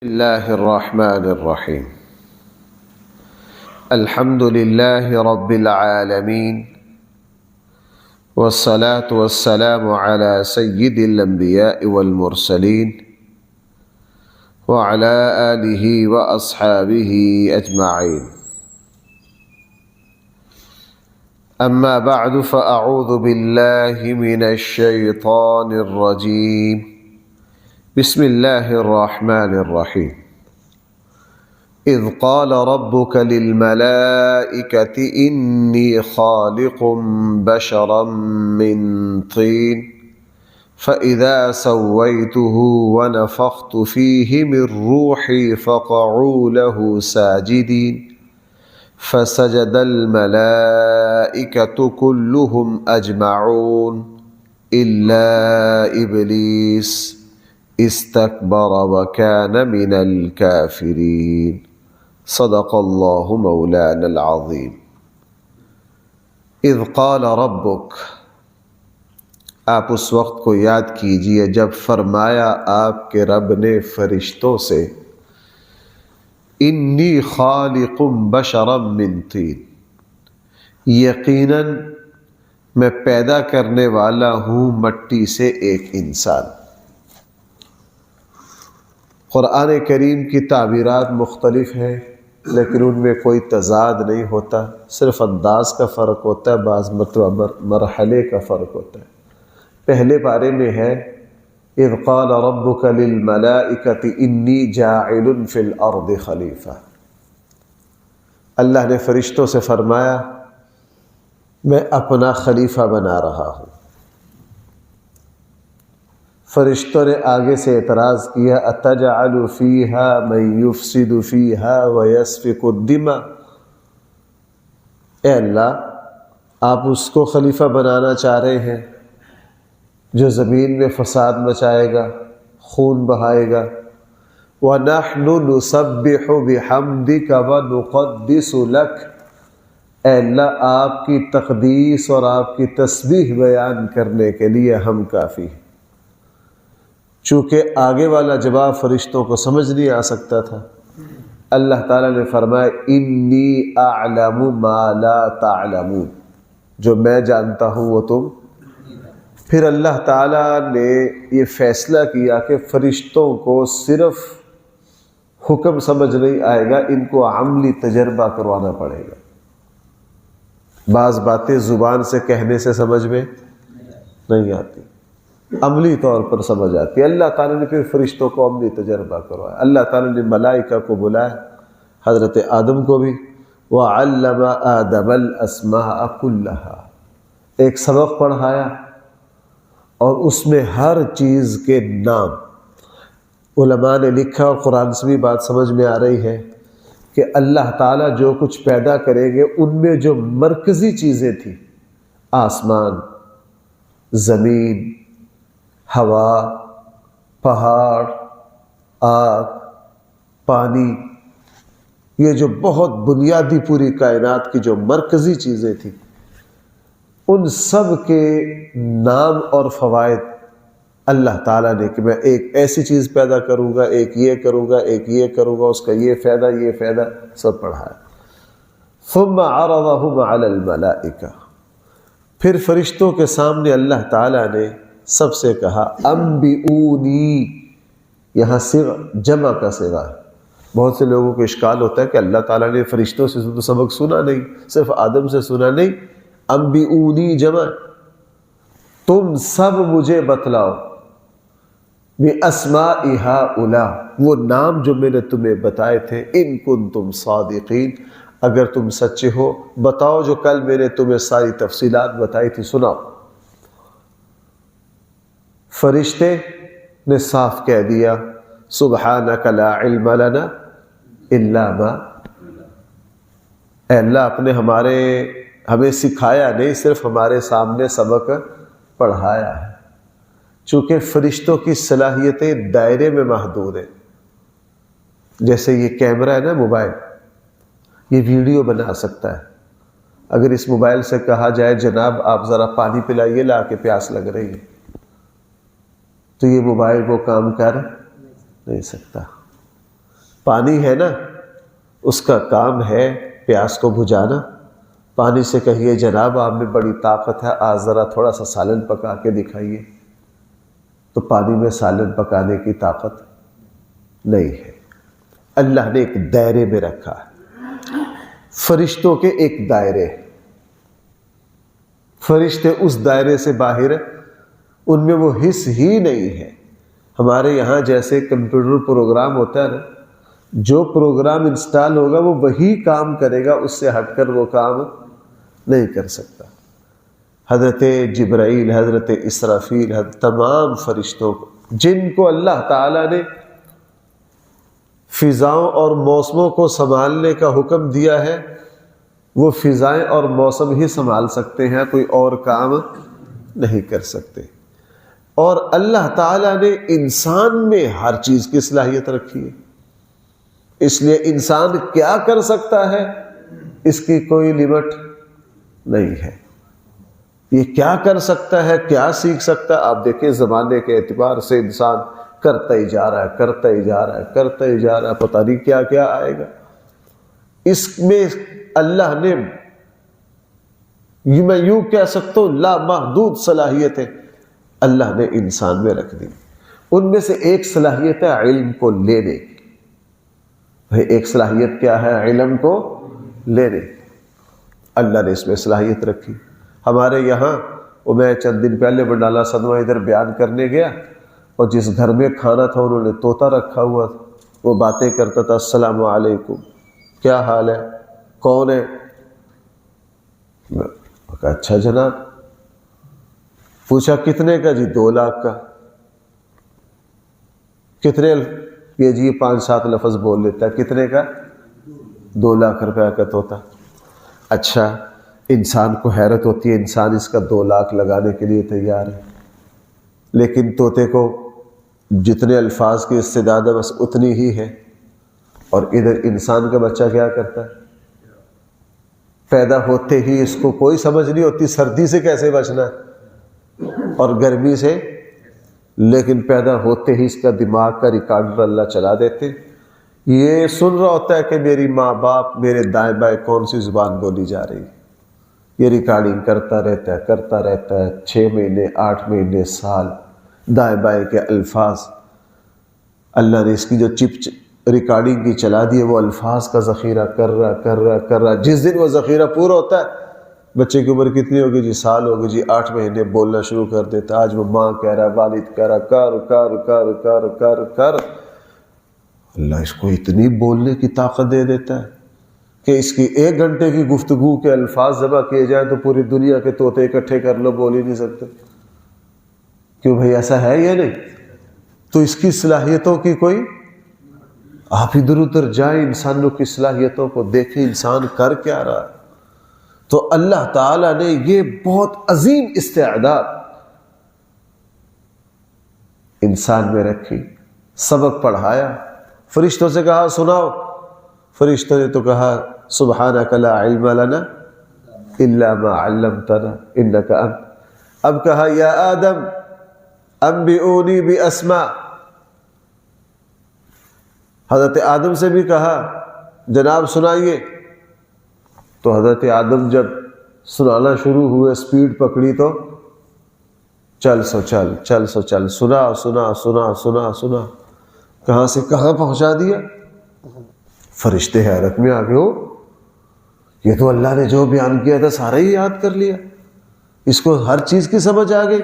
الله الرحمن الرحيم. الحمد لله رب العالمين، والصلاة والسلام على سيد الأنبياء والمرسلين وعلى آله وأصحابه أجمعين. أما بعد، فأعوذ بالله من الشيطان الرجيم. بسم الله الرحمن الرحيم. إذ قال ربك للملائكة إني خالق بشرا من طين فإذا سويته ونفخت فيه من روحي فقعوا له ساجدين فسجد الملائكة كلهم أجمعون إلا إبليس استكبر وكان من الكافرين. صدق الله مولانا العظيم. اذ قال ربک، آپ اس وقت کو یاد کیجئے جب فرمایا آپ کے رب نے فرشتوں سے، انی خالق بشرا من طین، یقیناً میں پیدا کرنے والا ہوں مٹی سے ایک انسان۔ قرآن کریم کی تعبیرات مختلف ہیں، لیکن ان میں کوئی تضاد نہیں ہوتا، صرف انداز کا فرق ہوتا ہے، بعض مرتبہ مرحلے کا فرق ہوتا ہے۔ پہلے پارے میں ہے اذ قال ربک للملائکۃ انی جاعل فی الارض خلیفہ، اللہ نے فرشتوں سے فرمایا میں اپنا خلیفہ بنا رہا ہوں۔ فرشتوں نے آگے سے اعتراض کیا اتجعل فیہا من یفسد فیہا ویسفک الدماء، اے اللہ آپ اس کو خلیفہ بنانا چاہ رہے ہیں جو زمین میں فساد مچائے گا، خون بہائے گا۔ وَنَحْنُ نُسَبِّحُ بِحَمْدِكَ وَنُقَدِّسُ لَكَ، اے اللہ آپ کی تقدیس اور آپ کی تسبیح بیان کرنے کے لیے ہم کافی ہیں۔ چونکہ آگے والا جواب فرشتوں کو سمجھ نہیں آ سکتا تھا، اللہ تعالیٰ نے فرمایا انی اعلم ما لا تعلمون، جو میں جانتا ہوں وہ تم۔ پھر اللہ تعالیٰ نے یہ فیصلہ کیا کہ فرشتوں کو صرف حکم سمجھ نہیں آئے گا، ان کو عملی تجربہ کروانا پڑے گا۔ بعض باتیں زبان سے کہنے سے سمجھ میں نہیں آتی، عملی طور پر سمجھ آتی ہے۔ اللہ تعالیٰ نے پھر فرشتوں کو عملی تجربہ کروایا۔ اللہ تعالیٰ نے ملائکہ کو بلایا، حضرت آدم کو بھی، وَعَلَّمَ آدَمَ الْأَسْمَاءَ كُلَّهَا، ایک سبق پڑھایا اور اس میں ہر چیز کے نام۔ علماء نے لکھا اور قرآن سے بھی بات سمجھ میں آ رہی ہے کہ اللہ تعالیٰ جو کچھ پیدا کریں گے ان میں جو مرکزی چیزیں تھیں، آسمان، زمین، ہوا، پہاڑ، آگ، پانی، یہ جو بہت بنیادی پوری کائنات کی جو مرکزی چیزیں تھیں، ان سب کے نام اور فوائد اللہ تعالیٰ نے کہ میں ایک ایسی چیز پیدا کروں گا، ایک یہ کروں گا، ایک یہ کروں گا، اس کا یہ فائدہ سب پڑھایا۔ ثم عرضهم على الملائکہ، پھر فرشتوں کے سامنے اللہ تعالیٰ نے سب سے کہا انبئونی، یہاں صیغہ جمع کا صیغہ ہے۔ بہت سے لوگوں کو اشکال ہوتا ہے کہ اللہ تعالیٰ نے فرشتوں سے تو سبق سنا نہیں، صرف آدم سے سنا نہیں، انبئونی جمع، تم سب مجھے بتلاؤ باسماء ہؤلاء، وہ نام جو میں نے تمہیں بتائے تھے، ان کنتم صادقین، اگر تم سچے ہو بتاؤ جو کل میں نے تمہیں ساری تفصیلات بتائی تھی سناؤ۔ فرشتے نے صاف کہہ دیا سبحانک لا علم لنا الا ما، اے اللہ آپ نے ہمیں سکھایا نہیں، صرف ہمارے سامنے سبق پڑھایا ہے۔ چونکہ فرشتوں کی صلاحیتیں دائرے میں محدود ہیں، جیسے یہ کیمرہ ہے نا موبائل، یہ ویڈیو بنا سکتا ہے۔ اگر اس موبائل سے کہا جائے جناب آپ ذرا پانی پلائیے لا کے، پیاس لگ رہی ہے، تو یہ موبائل کو کام کر نہیں سکتا۔ پانی ہے نا، اس کا کام ہے پیاس کو بجھانا. پانی سے کہیے جناب آپ میں بڑی طاقت ہے، آج ذرا تھوڑا سا سالن پکا کے دکھائیے، تو پانی میں سالن پکانے کی طاقت نہیں ہے. اللہ نے ایک دائرے میں رکھا ہے، فرشتوں کے ایک دائرے، فرشتے اس دائرے سے باہر ان میں وہ حص ہی نہیں ہے. ہمارے یہاں جیسے کمپیوٹر پروگرام ہوتا ہے نا، جو پروگرام انسٹال ہوگا وہ وہی کام کرے گا، اس سے ہٹ کر وہ کام نہیں کر سکتا. حضرت جبرائیل، حضرت اسرافیل، تمام فرشتوں کو جن کو اللہ تعالیٰ نے فضاؤں اور موسموں کو سنبھالنے کا حکم دیا ہے، وہ فضائیں اور موسم ہی سنبھال سکتے ہیں، کوئی اور کام نہیں کر سکتے. اور اللہ تعالیٰ نے انسان میں ہر چیز کی صلاحیت رکھی ہے، اس لیے انسان کیا کر سکتا ہے اس کی کوئی لمٹ نہیں ہے. یہ کیا کر سکتا ہے، کیا سیکھ سکتا ہے. آپ دیکھیں زمانے کے اعتبار سے انسان کرتا ہی جا رہا ہے، کرتا ہی جا رہا ہے، کرتا ہی جا رہا ہے، پتہ نہیں کیا کیا آئے گا. اس میں اللہ نے، میں یوں کہہ سکتا ہوں، لامحدود صلاحیتیں اللہ نے انسان میں رکھ دی. ان میں سے ایک صلاحیت ہے علم کو لینے کی. ایک صلاحیت کیا ہے؟ علم کو لینے. اللہ نے اس میں صلاحیت رکھی. ہمارے یہاں وہ میں چند دن پہلے بنڈالہ صدمہ ادھر بیان کرنے گیا، اور جس گھر میں کھانا تھا انہوں نے طوطا رکھا ہوا تھا، وہ باتیں کرتا تھا، السلام علیکم، کیا حال ہے، کون ہے؟ میں کہا اچھا جناب. پوچھا کتنے کا؟ جی 2 لاکھ کا. کتنے؟ یہ جی 5-7 لفظ بول لیتا ہے. کتنے کا؟ 2 لاکھ روپے کا طوطا. اچھا، انسان کو حیرت ہوتی ہے، انسان اس کا 2 لاکھ لگانے کے لیے تیار ہے، لیکن طوطے کو جتنے الفاظ کی استعداد ہے بس اتنی ہی ہے. اور ادھر انسان کا بچہ کیا کرتا ہے؟ پیدا ہوتے ہی اس کو کوئی سمجھ نہیں ہوتی سردی سے کیسے بچنا ہے اور گرمی سے، لیکن پیدا ہوتے ہی اس کا دماغ کا ریکارڈر اللہ چلا دیتے. یہ سن رہا ہوتا ہے کہ میری ماں باپ میرے دائیں بائیں کون سی زبان بولی جا رہی ہے. یہ ریکارڈنگ کرتا رہتا ہے 6 مہینے 8 مہینے سال. دائیں بائیں کے الفاظ اللہ نے اس کی جو چپ ریکارڈنگ کی چلا دی ہے، وہ الفاظ کا ذخیرہ کر رہا. جس دن وہ ذخیرہ پورا ہوتا ہے، بچے کی عمر کتنی ہوگی جی؟ سال ہوگی جی، 8 مہینے بولنا شروع کر دیتا. آج وہ ماں کہہ رہا ہے، والد کہہ رہا، کر. اللہ اس کو اتنی بولنے کی طاقت دے دیتا ہے کہ اس کی 1 گھنٹے کی گفتگو کے الفاظ جمع کیے جائیں تو پوری دنیا کے طوطے اکٹھے کر لو، بول ہی نہیں سکتے. کیوں بھائی، ایسا ہے یا نہیں؟ تو اس کی صلاحیتوں کی کوئی، آپ ادھر ادھر جائیں انسانوں کی صلاحیتوں کو دیکھیں، انسان کر کیا رہا ہے. تو اللہ تعالیٰ نے یہ بہت عظیم استعداد انسان میں رکھی. سبق پڑھایا، فرشتوں سے کہا سناؤ. فرشتوں نے تو کہا سبحانک لا علم لنا الا ما علمتنا انک انت. اب کہا یا آدم انبئونی باسماء. حضرت آدم سے بھی کہا جناب سنائیے. تو حضرت آدم جب سنانا شروع ہوئے، سپیڈ پکڑی تو چل سو چل، سنا. کہاں سے کہاں پہنچا دیا. فرشتے حیرت میں آ گئے، ہو یہ تو اللہ نے جو بیان کیا تھا سارا ہی یاد کر لیا، اس کو ہر چیز کی سمجھ آ گئی.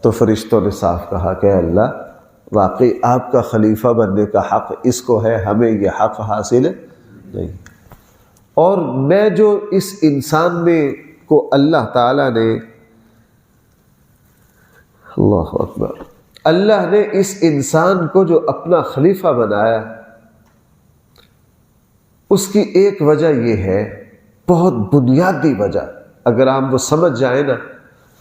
تو فرشتوں نے صاف کہا کہ اللہ واقعی آپ کا خلیفہ بننے کا حق اس کو ہے، ہمیں یہ حق حاصل نہیں. اور میں جو اس انسان میں کو اللہ تعالیٰ نے، اللہ اکبر، اللہ نے اس انسان کو جو اپنا خلیفہ بنایا، اس کی ایک وجہ یہ ہے، بہت بنیادی وجہ، اگر ہم وہ سمجھ جائیں نا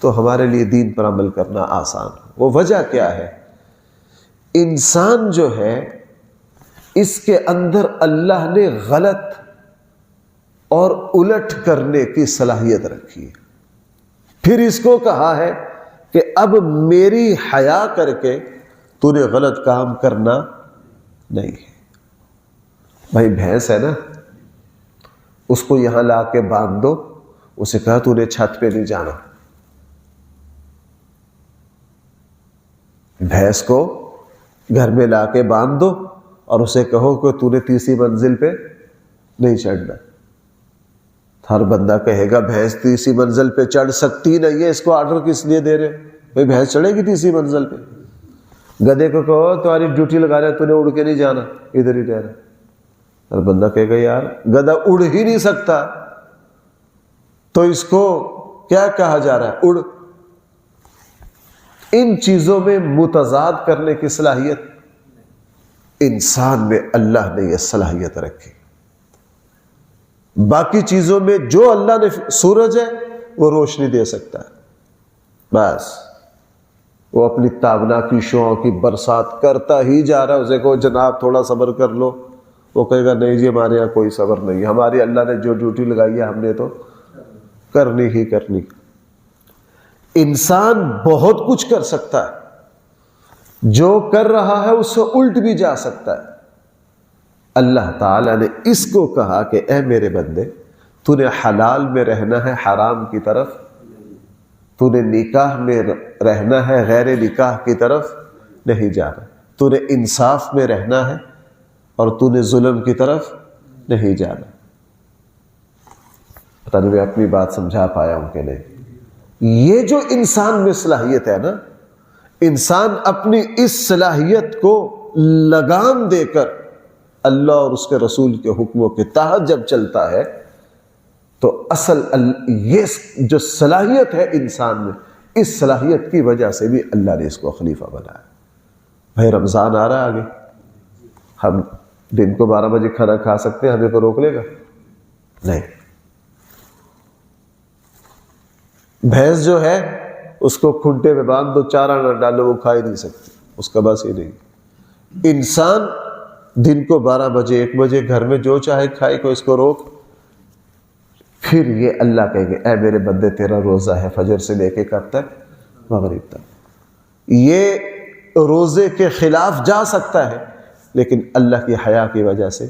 تو ہمارے لیے دین پر عمل کرنا آسان. وہ وجہ کیا ہے؟ انسان جو ہے اس کے اندر اللہ نے غلط اور الٹ کرنے کی صلاحیت رکھی ہے. پھر اس کو کہا ہے کہ اب میری حیا کر کے تو نے غلط کام کرنا نہیں ہے۔ بھائی بھینس ہے نا، اس کو یہاں لا کے باندھ دو، اسے کہا تو نے چھت پہ نہیں جانا۔ بھینس کو گھر میں لا کے باندھ دو اور اسے کہو کہ تو نے تیسری منزل پہ نہیں چڑھنا۔ ہر بندہ کہے گا بھینس تیسری منزل پہ چڑھ سکتی نہیں ہے، اس کو آرڈر کس لیے دے رہے؟ بھائی بھینس چڑھے گی تیسری منزل پہ؟ گدھے کو کہو تمہاری ڈیوٹی لگا رہے تو نے اڑ کے نہیں جانا، ادھر ہی رہنا۔ ہر بندہ کہے گا یار گدھا اڑ ہی نہیں سکتا تو اس کو کیا کہا جا رہا ہے؟ اڑ۔ ان چیزوں میں متضاد کرنے کی صلاحیت انسان میں اللہ نے یہ صلاحیت رکھی۔ باقی چیزوں میں جو اللہ نے، سورج ہے وہ روشنی دے سکتا ہے، بس وہ اپنی تابناکی شعاعوں کی برسات کرتا ہی جا رہا ہے۔ اسے کہو جناب تھوڑا صبر کر لو، وہ کہے گا نہیں جی ہمارے یہاں کوئی صبر نہیں، ہماری اللہ نے جو ڈیوٹی لگائی ہے ہم نے تو کرنی ہی کرنی۔ انسان بہت کچھ کر سکتا ہے، جو کر رہا ہے اس سے الٹ بھی جا سکتا ہے۔ اللہ تعالیٰ نے اس کو کہا کہ اے میرے بندے، تو نے حلال میں رہنا ہے، حرام کی طرف، تو نے نکاح میں رہنا ہے، غیر نکاح کی طرف نہیں جانا، تو نے انصاف میں رہنا ہے اور تو نے ظلم کی طرف نہیں جانا۔ پتہ نہیں میں اپنی بات سمجھا پایا ہوں کہ نہیں؟ یہ جو انسان میں صلاحیت ہے نا، انسان اپنی اس صلاحیت کو لگام دے کر اللہ اور اس کے رسول کے حکموں کے تحت جب چلتا ہے تو اصل یہ جو صلاحیت ہے انسان میں، اس صلاحیت کی وجہ سے بھی اللہ نے اس کو خلیفہ بنایا۔ بھائی رمضان آ رہا ہے آگے، ہم دن کو 12 بجے کھانا کھا سکتے ہیں، ہمیں کو روک لے گا؟ نہیں۔ بھینس جو ہے اس کو کھنٹے میں باندھ دو، چارہ نہ ڈالو، وہ کھا ہی نہیں سکتی، اس کا بس ہی نہیں۔ انسان دن کو 12 بجے 1 بجے گھر میں جو چاہے کھائے، کو اس کو روک؟ پھر یہ اللہ کہے گے اے میرے بندے تیرا روزہ ہے فجر سے لے کے کب تک؟ مغرب تک۔ یہ روزے کے خلاف جا سکتا ہے لیکن اللہ کی حیا کی وجہ سے۔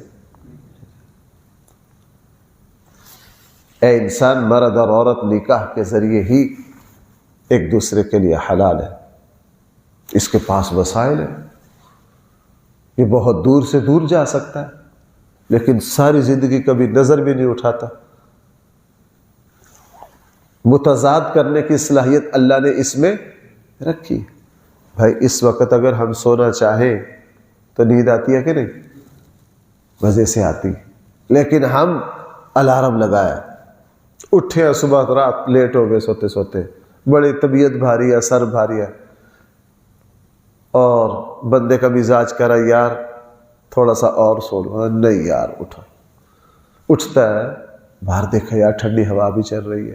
اے انسان، مرد اور عورت نکاح کے ذریعے ہی ایک دوسرے کے لیے حلال ہے، اس کے پاس وسائل ہیں، یہ بہت دور سے دور جا سکتا ہے لیکن ساری زندگی کبھی نظر بھی نہیں اٹھاتا۔ متضاد کرنے کی صلاحیت اللہ نے اس میں رکھی۔ بھائی اس وقت اگر ہم سونا چاہیں تو نیند آتی ہے کہ نہیں؟ مزے سے آتی، لیکن ہم الارم لگایا، اٹھے صبح رات لیٹ ہو گئے سوتے سوتے، بڑی طبیعت بھاری ہے، سر بھاری ہے، اور بندے کا مزاج کرا یار تھوڑا سا اور سو لو، نہیں یار اٹھا، اٹھتا ہے، باہر دیکھا یار ٹھنڈی ہوا بھی چل رہی ہے،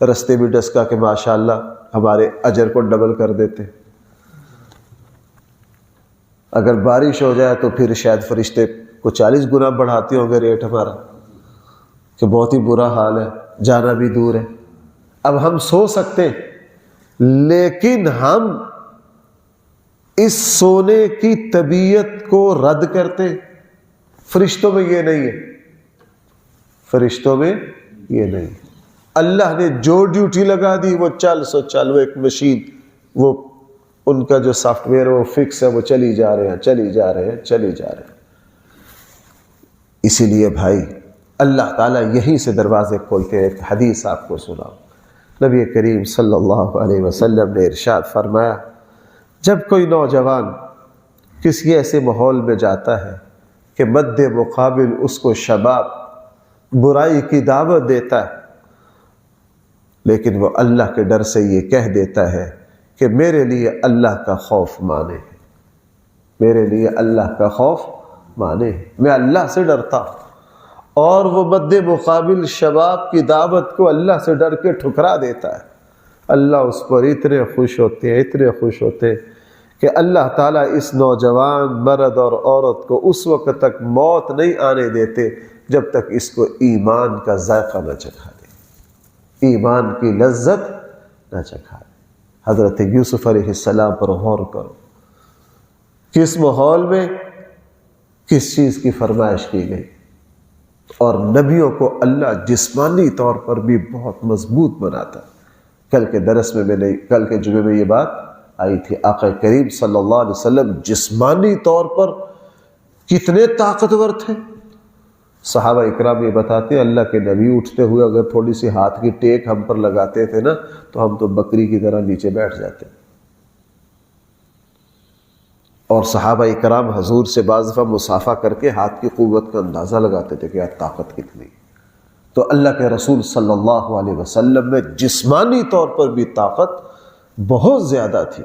رستے بھی ڈسکا کہ ماشاءاللہ ہمارے اجر کو ڈبل کر دیتے، اگر بارش ہو جائے تو پھر شاید فرشتے کو 40 گنا بڑھاتے ہوں گے ریٹ ہمارا، کہ بہت ہی برا حال ہے، جانا بھی دور ہے۔ اب ہم سو سکتے لیکن ہم اس سونے کی طبیعت کو رد کرتے۔ فرشتوں میں یہ نہیں ہے، فرشتوں میں یہ نہیں۔ اللہ نے جو ڈیوٹی لگا دی وہ چل سو چل، وہ ایک مشین، وہ ان کا جو سافٹ ویئر وہ فکس ہے، وہ چلی جا رہے ہیں چلی جا رہے ہیں چلی جا رہے ہیں۔ اسی لیے بھائی اللہ تعالیٰ یہیں سے دروازے کھولتے ہیں۔ ایک حدیث آپ کو سناؤں، نبی کریم صلی اللہ علیہ وسلم نے ارشاد فرمایا، جب کوئی نوجوان کسی ایسے ماحول میں جاتا ہے کہ مد مقابل اس کو شباب برائی کی دعوت دیتا ہے، لیکن وہ اللہ کے ڈر سے یہ کہہ دیتا ہے کہ میرے لیے اللہ کا خوف مانے، میرے لیے اللہ کا خوف مانے، میں اللہ سے ڈرتا ہوں، اور وہ مد مقابل شباب کی دعوت کو اللہ سے ڈر کے ٹھکرا دیتا ہے، اللہ اس پر اتنے خوش ہوتے ہیں، اتنے خوش ہوتے ہیں کہ اللہ تعالیٰ اس نوجوان مرد اور عورت کو اس وقت تک موت نہیں آنے دیتے جب تک اس کو ایمان کا ذائقہ نہ چکھا دے، ایمان کی لذت نہ چکھا دے۔ حضرت یوسف علیہ السلام پر غور کرو، کس ماحول میں کس چیز کی فرمائش کی گئی؟ اور نبیوں کو اللہ جسمانی طور پر بھی بہت مضبوط بناتا. کل کے درس میں کل کے جمعے میں یہ بات آئی تھی. آقا کریم صلی اللہ علیہ وسلم جسمانی طور پر کتنے طاقتور تھے. صحابہ اکرام یہ بتاتے ہیں اللہ کے نبی اٹھتے ہوئے اگر تھوڑی سی ہاتھ کی ٹیک ہم پر لگاتے تھے نا تو ہم تو بکری کی طرح نیچے بیٹھ جاتے. اور صحابہ اکرام حضور سے بعض دفعہ مصافحہ کر کے ہاتھ کی قوت کا اندازہ لگاتے تھے کہ یار طاقت کتنی. تو اللہ کے رسول صلی اللہ علیہ وسلم میں جسمانی طور پر بھی طاقت بہت زیادہ تھی.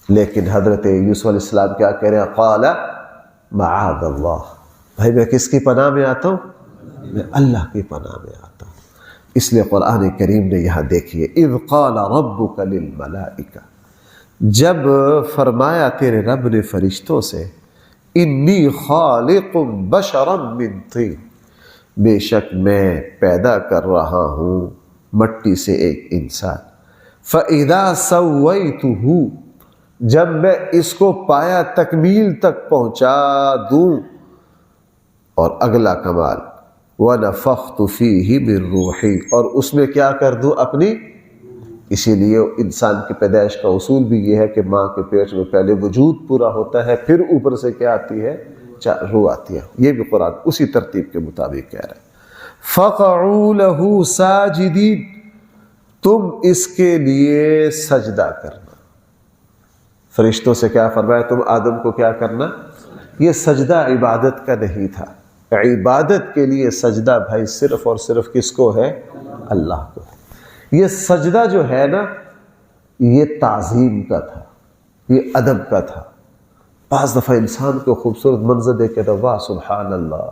لیکن حضرت یوسف علیہ السلام کیا کہہ رہے ہیں؟ قال معاذ اللہ. بھائی میں کس کی پناہ میں آتا ہوں؟ میں اللہ کی پناہ میں آتا ہوں. اس لیے قرآن کریم نے یہاں دیکھیے اذ قال ربک للملائکہ، جب فرمایا تیرے رب نے فرشتوں سے انی خالق بشرا من طین، بے شک میں پیدا کر رہا ہوں مٹی سے ایک انسان. فَإِذَا سَوَّيْتُهُ، جب میں اس کو پایا تکمیل تک پہنچا دوں. اور اگلا کمال وَنَفَخْتُ فِيهِ مِن رُوحِي، اور اس میں کیا کر دوں اپنی. اسی لیے انسان کی پیدائش کا اصول بھی یہ ہے کہ ماں کے پیٹ میں پہلے وجود پورا ہوتا ہے، پھر اوپر سے کیا آتی ہے؟ روح آتی ہے. یہ بھی قرآن اسی ترتیب کے مطابق کہہ رہا ہے. فَقَعُوا لَهُ سَاجِدِينَ، تم اس کے لیے سجدہ کرنا. فرشتوں سے کیا فرمایا؟ تم آدم کو کیا کرنا؟ یہ سجدہ عبادت کا نہیں تھا. عبادت کے لیے سجدہ بھائی صرف اور صرف کس کو ہے؟ اللہ کو. یہ سجدہ جو ہے نا یہ تعظیم کا تھا، یہ ادب کا تھا. بعض دفعہ انسان کو خوبصورت منظر دیکھ کے تو واہ سبحان اللہ،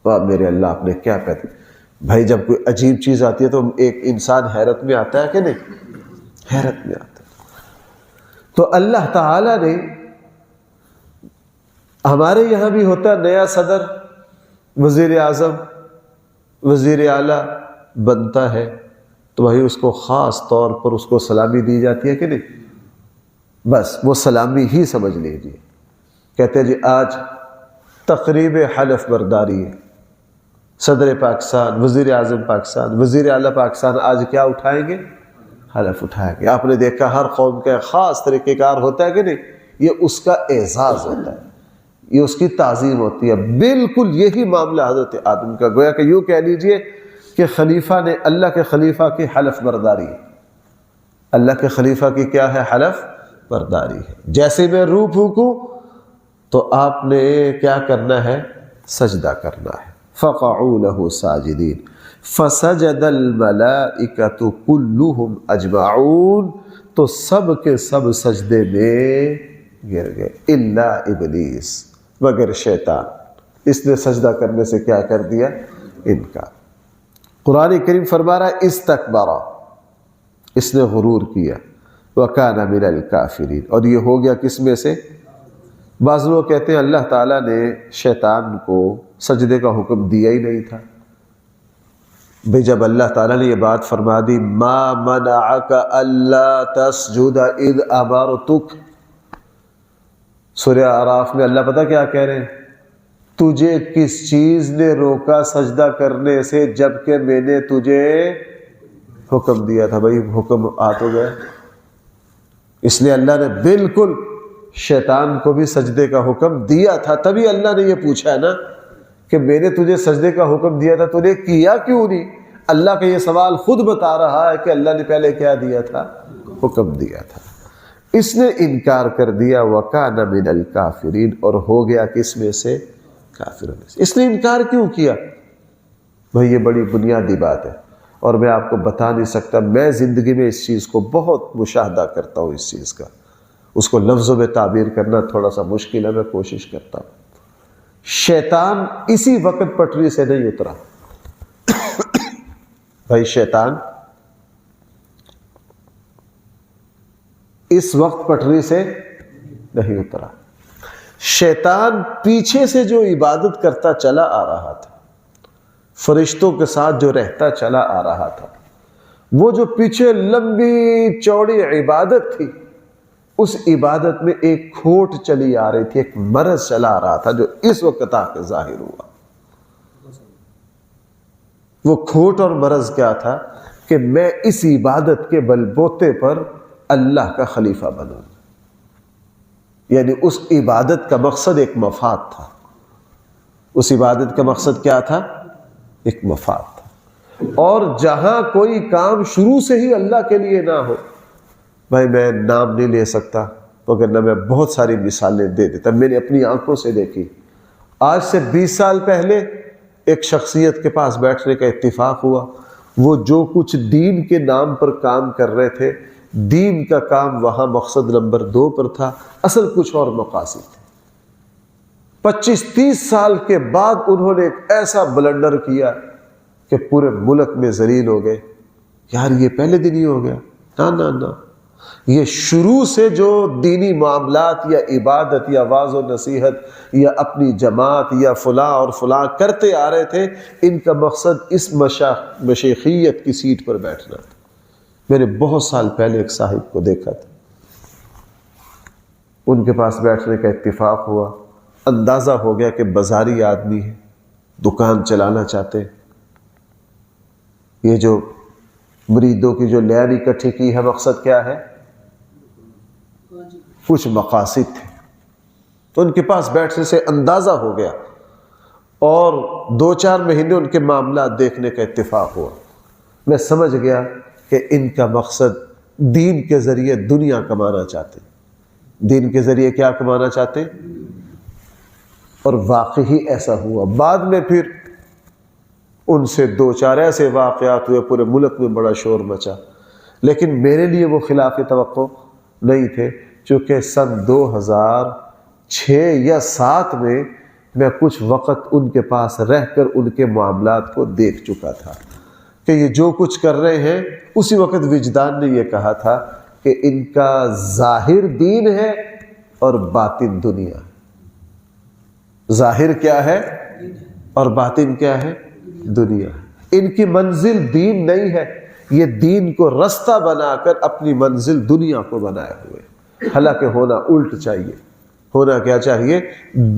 واہ میرے اللہ آپ نے کیا پیدا. بھائی جب کوئی عجیب چیز آتی ہے تو ایک انسان حیرت میں آتا ہے کہ نہیں؟ حیرت میں آتا ہے. تو اللہ تعالیٰ نے ہمارے یہاں بھی ہوتا ہے نیا صدر، وزیر اعظم، وزیر اعلیٰ بنتا ہے تو وہی اس کو خاص طور پر اس کو سلامی دی جاتی ہے کہ نہیں؟ بس وہ سلامی ہی سمجھ لیجیے. کہتے ہیں جی آج تقریب حلف برداری ہے. صدر پاکستان، وزیر اعظم پاکستان، وزیر اعلیٰ پاکستان آج کیا اٹھائیں گے؟ حلف اٹھائیں گے. آپ نے دیکھا ہر قوم کا خاص طریقہ کار ہوتا ہے کہ نہیں؟ یہ اس کا اعزاز ہوتا ہے، یہ اس کی تعظیم ہوتی ہے. بالکل یہی معاملہ حضرت آدم کا. گویا کہ یوں کہہ لیجئے کہ خلیفہ نے اللہ کے خلیفہ کی حلف برداری ہے. اللہ کے خلیفہ کی کیا ہے؟ حلف برداری ہے. جیسے میں روح پھونکوں تو آپ نے کیا کرنا ہے؟ سجدہ کرنا ہے. فَقَعُوا لَهُ سَاجِدِينَ فَسَجَدَ الْمَلَائِكَةُ كُلُّهُمْ أَجْمَعُونَ، تو سب کے سب سجدے میں گر گئے الا ابلیس، مگر شیطان. اس نے سجدہ کرنے سے کیا کر دیا؟ انکار. قرآن کریم فرما رہا ہے استکبر، اس نے غرور کیا. وَكَانَ مِنَ الْكَافِرِينَ، اور یہ ہو گیا کس میں سے؟ بعض لوگ کہتے ہیں اللہ تعالیٰ نے شیطان کو سجدے کا حکم دیا ہی نہیں تھا. بھئی جب اللہ تعالیٰ نے یہ بات فرما دی مَا مَنَعَكَ أَلَّا تَسْجُدَ إِذْ أَمَرْتُكَ، سورہ اعراف میں اللہ پتہ کیا کہہ رہے ہیں؟ تجھے کس چیز نے روکا سجدہ کرنے سے جبکہ میں نے تجھے حکم دیا تھا. بھئی حکم آ تو گیا. اس لیے اللہ نے بالکل شیطان کو بھی سجدے کا حکم دیا تھا. تبھی اللہ نے یہ پوچھا ہے نا کہ میں نے تجھے سجدے کا حکم دیا تھا تو نے کیا کیوں نہیں؟ اللہ کا یہ سوال خود بتا رہا ہے کہ اللہ نے پہلے کیا دیا تھا؟ حکم دیا تھا. اس نے انکار کر دیا. وَكَانَ مِنَ الْكَافِرِينَ، اور ہو گیا کس میں سے؟ کافروں میں سے. اس نے انکار کیوں کیا؟ بھئی یہ بڑی بنیادی بات ہے اور میں آپ کو بتا نہیں سکتا. میں زندگی میں اس چیز کو بہت مشاہدہ کرتا ہوں. اس چیز کا اس کو لفظوں میں تعبیر کرنا تھوڑا سا مشکل ہے، میں کوشش کرتا ہوں. شیطان اسی وقت پٹری سے نہیں اترا. بھائی شیطان اس وقت پٹری سے نہیں اترا. شیطان پیچھے سے جو عبادت کرتا چلا آ رہا تھا، فرشتوں کے ساتھ جو رہتا چلا آ رہا تھا، وہ جو پیچھے لمبی چوڑی عبادت تھی اس عبادت میں ایک کھوٹ چلی آ رہی تھی، ایک مرض چلا آ رہا تھا جو اس وقت آ کے ظاہر ہوا۔ وہ کھوٹ اور مرض کیا تھا کہ میں اس عبادت کے بل بوتے پر اللہ کا خلیفہ بنوں، یعنی اس عبادت کا مقصد ایک مفاد تھا۔ اس عبادت کا مقصد کیا تھا؟ ایک مفاد تھا۔ اور جہاں کوئی کام شروع سے ہی اللہ کے لیے نہ ہو، بھائی میں نام نہیں لے سکتا مگر نہ میں بہت ساری مثالیں دے دیتا، میں نے اپنی آنکھوں سے دیکھی۔ آج سے 20 سال پہلے ایک شخصیت کے پاس بیٹھنے کا اتفاق ہوا، وہ جو کچھ دین کے نام پر کام کر رہے تھے، دین کا کام وہاں مقصد نمبر 2 پر تھا، اصل کچھ اور مقاصد تھے۔ 25-30 سال کے بعد انہوں نے ایک ایسا بلنڈر کیا کہ پورے ملک میں ذلیل ہو گئے۔ یار یہ پہلے دن ہی ہو گیا؟ نہ، یہ شروع سے جو دینی معاملات یا عبادت یا واعظ و نصیحت یا اپنی جماعت یا فلاں اور فلاں کرتے آ رہے تھے، ان کا مقصد اس مشیخیت کی سیٹ پر بیٹھنا تھا۔ میں نے بہت سال پہلے ایک صاحب کو دیکھا تھا، ان کے پاس بیٹھنے کا اتفاق ہوا، اندازہ ہو گیا کہ بازاری آدمی ہے، دکان چلانا چاہتے۔ یہ جو مریدوں کی جو لین اکٹھی کی ہے، مقصد کیا ہے؟ کچھ مقاصد تھے، تو ان کے پاس بیٹھنے سے اندازہ ہو گیا، اور 2-4 مہینے ان کے معاملات دیکھنے کا اتفاق ہوا۔ میں سمجھ گیا کہ ان کا مقصد دین کے ذریعے دنیا کمانا چاہتے، دین کے ذریعے کیا کمانا چاہتے، اور واقعی ایسا ہوا۔ بعد میں پھر ان سے 2-4 ایسے واقعات ہوئے، پورے ملک میں بڑا شور مچا، لیکن میرے لیے وہ خلاف توقع نہیں تھے، چونکہ سن 2006 یا 7 میں کچھ وقت ان کے پاس رہ کر ان کے معاملات کو دیکھ چکا تھا کہ یہ جو کچھ کر رہے ہیں، اسی وقت وجدان نے یہ کہا تھا کہ ان کا ظاہر دین ہے اور باطن دنیا ہے۔ ظاہر کیا ہے اور باطن کیا ہے؟ دنیا ہے۔ ان کی منزل دین نہیں ہے، یہ دین کو رستہ بنا کر اپنی منزل دنیا کو بنائے ہوئے، حالانکہ ہونا الٹ چاہیے۔ ہونا کیا چاہیے؟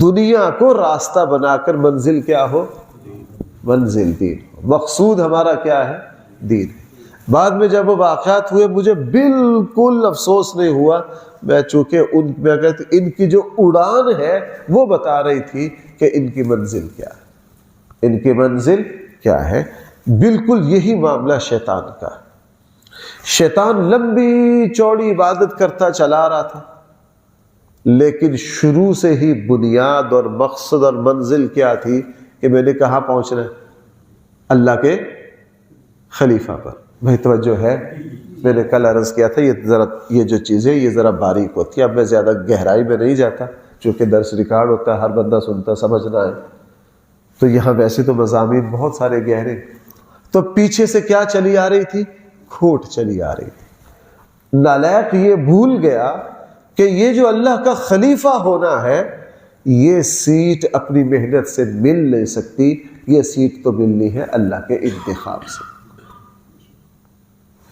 دنیا کو راستہ بنا کر منزل کیا ہو؟ منزل دین ہو۔ مقصود ہمارا کیا ہے؟ دین۔ بعد میں جب وہ واقعات ہوئے، مجھے بالکل افسوس نہیں ہوا، میں چونکہ ان کی جو اڑان ہے وہ بتا رہی تھی کہ ان کی منزل کیا ہے، ان کی منزل کیا ہے۔ بالکل یہی معاملہ شیطان کا ہے۔ شیطان لمبی چوڑی عبادت کرتا چلا رہا تھا، لیکن شروع سے ہی بنیاد اور مقصد اور منزل کیا تھی کہ میں نے کہاں پہنچنا ہے؟ اللہ کے خلیفہ پر۔ بھائی توجہ ہے، میں نے کل عرض کیا تھا یہ جو چیزیں یہ ذرا باریک ہوتی ہے، اب میں زیادہ گہرائی میں نہیں جاتا، چونکہ درس ریکارڈ ہوتا ہے، ہر بندہ سنتا، سمجھنا ہے، تو یہاں ویسے تو مضامین بہت سارے گہرے۔ تو پیچھے سے کیا چلی آ رہی تھی؟ کھوٹ چلی آ رہی تھی۔ نالائق یہ بھول گیا کہ یہ جو اللہ کا خلیفہ ہونا ہے، یہ سیٹ اپنی محنت سے مل نہیں سکتی، یہ سیٹ تو ملنی ہے اللہ کے انتخاب سے۔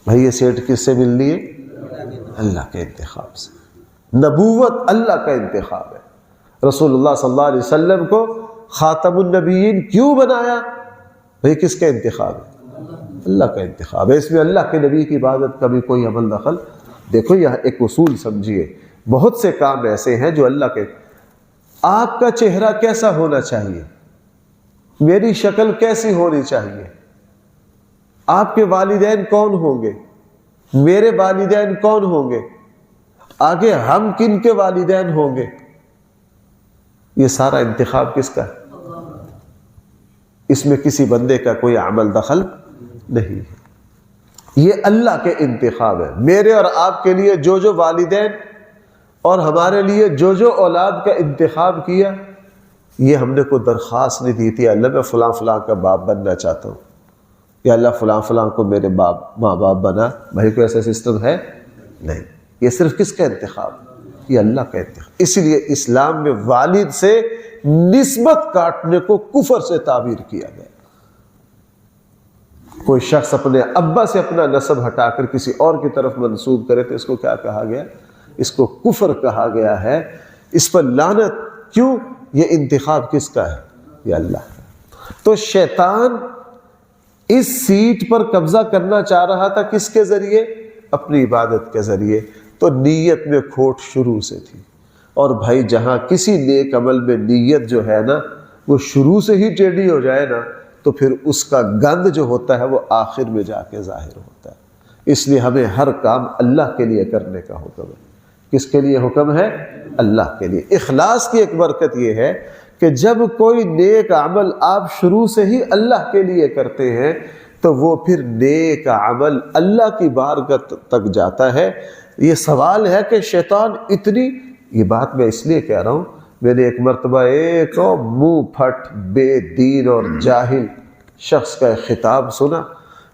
بھائی یہ سیٹ کس سے ملنی ہے؟ اللہ کے انتخاب سے۔ نبوت اللہ کا انتخاب ہے۔ رسول اللہ صلی اللہ علیہ وسلم کو خاتم النبیین کیوں بنایا؟ بھائی کس کا انتخاب ہے؟ اللہ کا انتخاب ہے۔ اس میں اللہ کے نبی کی عبادت کا بھی کوئی عمل دخل۔ دیکھو یہاں ایک اصول سمجھیے، بہت سے کام ایسے ہیں جو اللہ کے۔ آپ کا چہرہ کیسا ہونا چاہیے؟ میری شکل کیسی ہونی چاہیے؟ آپ کے والدین کون ہوں گے؟ میرے والدین کون ہوں گے؟ آگے ہم کن کے والدین ہوں گے؟ یہ سارا انتخاب کس کا ہے؟ اس میں کسی بندے کا کوئی عمل دخل نہیں ہے، یہ اللہ کے انتخاب ہے۔ میرے اور آپ کے لیے جو والدین اور ہمارے لیے جو اولاد کا انتخاب کیا، یہ ہم نے کوئی درخواست نہیں دی تھی اللہ میں فلاں فلاں کا باپ بننا چاہتا ہوں، یا اللہ فلاں فلاں کو میرے ماں باپ بنا۔ بھائی کوئی ایسا سسٹم ہے؟ نہیں، یہ صرف کس کا انتخاب؟ یہ اللہ کا انتخاب۔ اس لیے اسلام میں والد سے نسبت کاٹنے کو کفر سے تعبیر کیا گیا۔ کوئی شخص اپنے ابا سے اپنا نسب ہٹا کر کسی اور کی طرف منسوب کرے تو اس کو کیا کہا گیا؟ اس کو کفر کہا گیا ہے، اس پر لعنت۔ کیوں؟ یہ انتخاب کس کا ہے؟ یہ اللہ کا۔ تو شیطان اس سیٹ پر قبضہ کرنا چاہ رہا تھا، کس کے ذریعے؟ اپنی عبادت کے ذریعے۔ تو نیت میں کھوٹ شروع سے تھی، اور بھائی جہاں کسی نیک عمل میں نیت جو ہے نا وہ شروع سے ہی ٹیڑھی ہو جائے نا، تو پھر اس کا گند جو ہوتا ہے وہ آخر میں جا کے ظاہر ہوتا ہے۔ اس لیے ہمیں ہر کام اللہ کے لیے کرنے کا حکم ہے۔ کس کے لیے حکم ہے؟ اللہ کے لیے۔ اخلاص کی ایک برکت یہ ہے کہ جب کوئی نیک عمل آپ شروع سے ہی اللہ کے لیے کرتے ہیں تو وہ پھر نیک عمل اللہ کی بارگاہ تک جاتا ہے۔ یہ سوال ہے کہ شیطان اتنی، یہ بات میں اس لیے کہہ رہا ہوں، میں نے ایک مرتبہ ایک منہ پھٹ بے دین اور جاہل شخص کا ایک خطاب سنا۔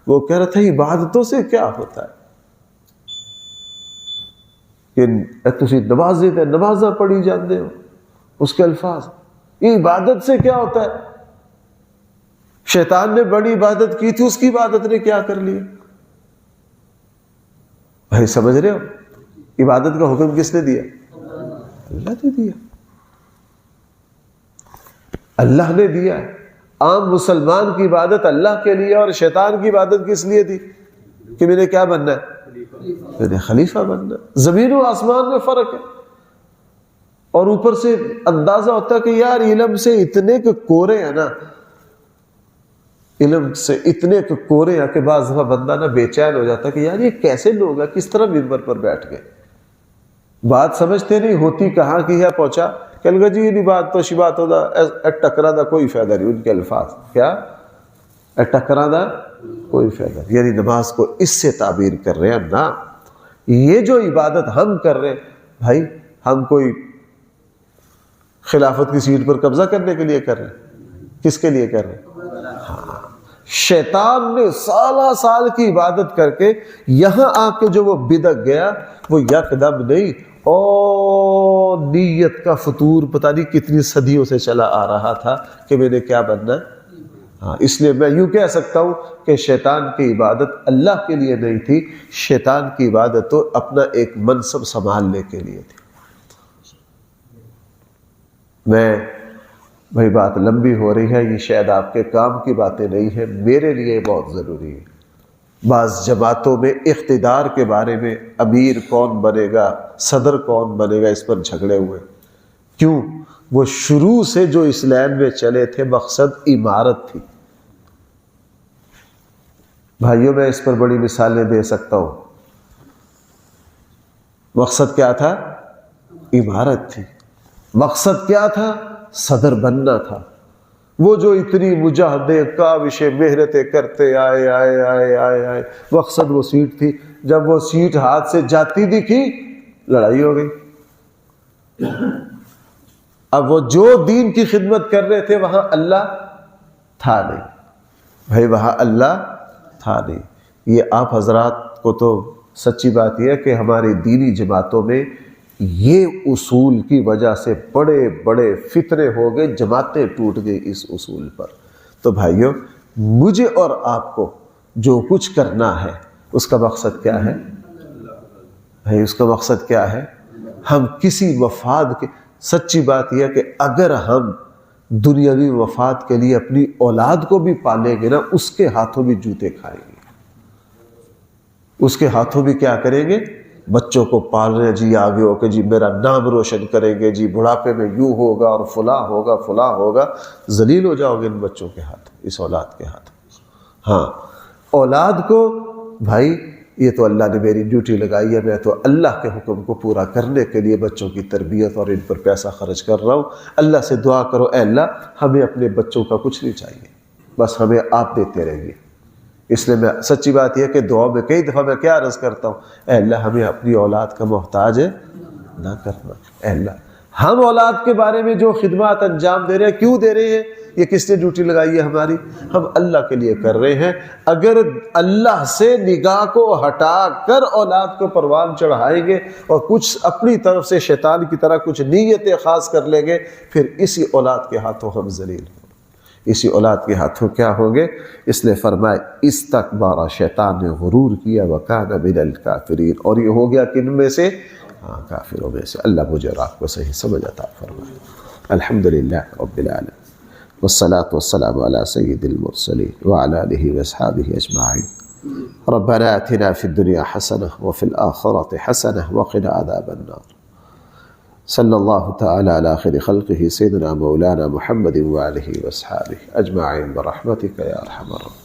وہ کہہ رہا تھا عبادتوں سے کیا ہوتا ہے کہ تسی نمازیں تے نمازاں پڑھی جاندے ہو، اس کے الفاظ، یہ عبادت سے کیا ہوتا ہے؟ شیطان نے بڑی عبادت کی تھی، اس کی عبادت نے کیا کر لیا؟ بھائی سمجھ رہے ہو؟ عبادت کا حکم کس نے دیا؟ اللہ نے دیا، اللہ نے دیا ہے۔ عام مسلمان کی عبادت اللہ کے لیے، اور شیطان کی عبادت کس لیے تھی؟ کہ میں نے کیا بننا ہے؟ میں نے خلیفہ بننا ہے۔ زمین و آسمان میں فرق ہے۔ اور اوپر سے اندازہ ہوتا ہے کہ یار علم سے اتنے کے کورے ہیں نا، علم سے اتنے کے کورے ہیں کہ بعض دفعہ بندہ نا بے چین ہو جاتا ہے کہ یار یہ کیسے لوگ ہیں، کس طرح منبر پر بیٹھ گئے، بات سمجھتے نہیں، ہوتی کہاں کی ہے پہنچا کہ لگا جی یہ بات تو شی بات ہوتا ٹکرا دا کوئی فائدہ نہیں۔ ان کے الفاظ کیا؟ ٹکرا دا کوئی فائدہ نہیں، یعنی نماز کو اس سے تعبیر کر رہے ہیں نا۔ یہ جو عبادت ہم کر رہے ہیں بھائی، ہم کوئی خلافت کی سیٹ پر قبضہ کرنے کے لیے کر رہے ہیں؟ کس کے لیے کر رہے ہیں؟ ہاں، شیطان نے سالہ سال کی عبادت کر کے یہاں آ کے جو وہ بدک گیا، وہ یکدم نہیں، اور نیت کا فطور پتہ نہیں کتنی صدیوں سے چلا آ رہا تھا کہ میں نے کیا بننا ہے۔ ہاں، اس لیے میں یوں کہہ سکتا ہوں کہ شیطان کی عبادت اللہ کے لیے نہیں تھی، شیطان کی عبادت تو اپنا ایک منصب سنبھالنے کے لیے تھی۔ میں بھائی بات لمبی ہو رہی ہے، یہ شاید آپ کے کام کی باتیں نہیں ہیں، میرے لیے بہت ضروری ہے۔ بعض جماعتوں میں اقتدار کے بارے میں امیر کون بنے گا، صدر کون بنے گا، اس پر جھگڑے ہوئے۔ کیوں؟ وہ شروع سے جو اس لائن میں چلے تھے مقصد عمارت تھی۔ بھائیوں میں اس پر بڑی مثالیں دے سکتا ہوں۔ مقصد کیا تھا؟ عمارت تھی۔ مقصد کیا تھا؟ صدر بننا تھا۔ وہ جو اتنی مجاہدے کاوشیں محنتیں کرتے آئے، مقصد وہ سیٹ تھی۔ جب وہ سیٹ ہاتھ سے جاتی دکھی، لڑائی ہو گئی۔ اب وہ جو دین کی خدمت کر رہے تھے وہاں اللہ تھا نہیں، بھائی وہاں اللہ تھا نہیں۔ یہ آپ حضرات کو تو سچی بات یہ ہے کہ ہماری دینی جماعتوں میں یہ اصول کی وجہ سے بڑے بڑے فتنے ہو گئے، جماعتیں ٹوٹ گئی اس اصول پر۔ تو بھائیوں، مجھے اور آپ کو جو کچھ کرنا ہے اس کا مقصد کیا ہے؟ بھائی اس کا مقصد کیا ہے؟ ہم کسی مفاد کے، سچی بات یہ ہے کہ اگر ہم دنیاوی مفاد کے لیے اپنی اولاد کو بھی پالیں گے نا، اس کے ہاتھوں بھی جوتے کھائیں گے، اس کے ہاتھوں بھی کیا کریں گے؟ بچوں کو پال رہے ہیں جی، آگے ہو کے جی میرا نام روشن کریں گے جی، بڑھاپے میں یوں ہوگا اور فلاں ہوگا فلاں ہوگا۔ ذلیل ہو جاؤ گے ان بچوں کے ہاتھ، اس اولاد کے ہاتھ۔ ہاں، اولاد کو بھائی یہ تو اللہ نے میری ڈیوٹی لگائی ہے، میں تو اللہ کے حکم کو پورا کرنے کے لیے بچوں کی تربیت اور ان پر پیسہ خرچ کر رہا ہوں۔ اللہ سے دعا کرو، اے اللہ ہمیں اپنے بچوں کا کچھ نہیں چاہیے، بس ہمیں آپ دیتے رہیے۔ اس لیے میں سچی بات یہ کہ دعا میں کئی دفعہ میں کیا عرض کرتا ہوں، اے اللہ ہمیں اپنی اولاد کا محتاج نہ کرنا۔ اے اللہ ہم اولاد کے بارے میں جو خدمات انجام دے رہے ہیں، کیوں دے رہے ہیں؟ یہ کس نے ڈیوٹی لگائی ہے ہماری؟ ہم اللہ کے لیے کر رہے ہیں۔ اگر اللہ سے نگاہ کو ہٹا کر اولاد کو پروان چڑھائیں گے اور کچھ اپنی طرف سے شیطان کی طرح کچھ نیتیں خاص کر لیں گے، پھر اسی اولاد کے ہاتھوں ہم ذلیل ہوں، اسی اولاد کے ہاتھوں کیا ہوں گے؟ اس نے فرمایا استکبر، شیطان نے غرور کیا، وکان من الکافرین، اور یہ ہو گیا کن میں سے؟ ہاں کافروں میں سے. اللہ مجھے اور آپ کو صحیح سمجھ عطا فرمائے. الحمدللہ رب العالمین والصلاة والسلام على سید المرسلین وعلى آلہ واصحابہ اجمعین. ربنا آتنا في الدنيا حسنة وفي الآخرة حسنة وقنا عذاب النار. صلی اللہ تعالی علی خیر خلقہ سیدنا مولانا محمد وآلہ واصحابہ اجمعین برحمتک یا ارحم الراحمین.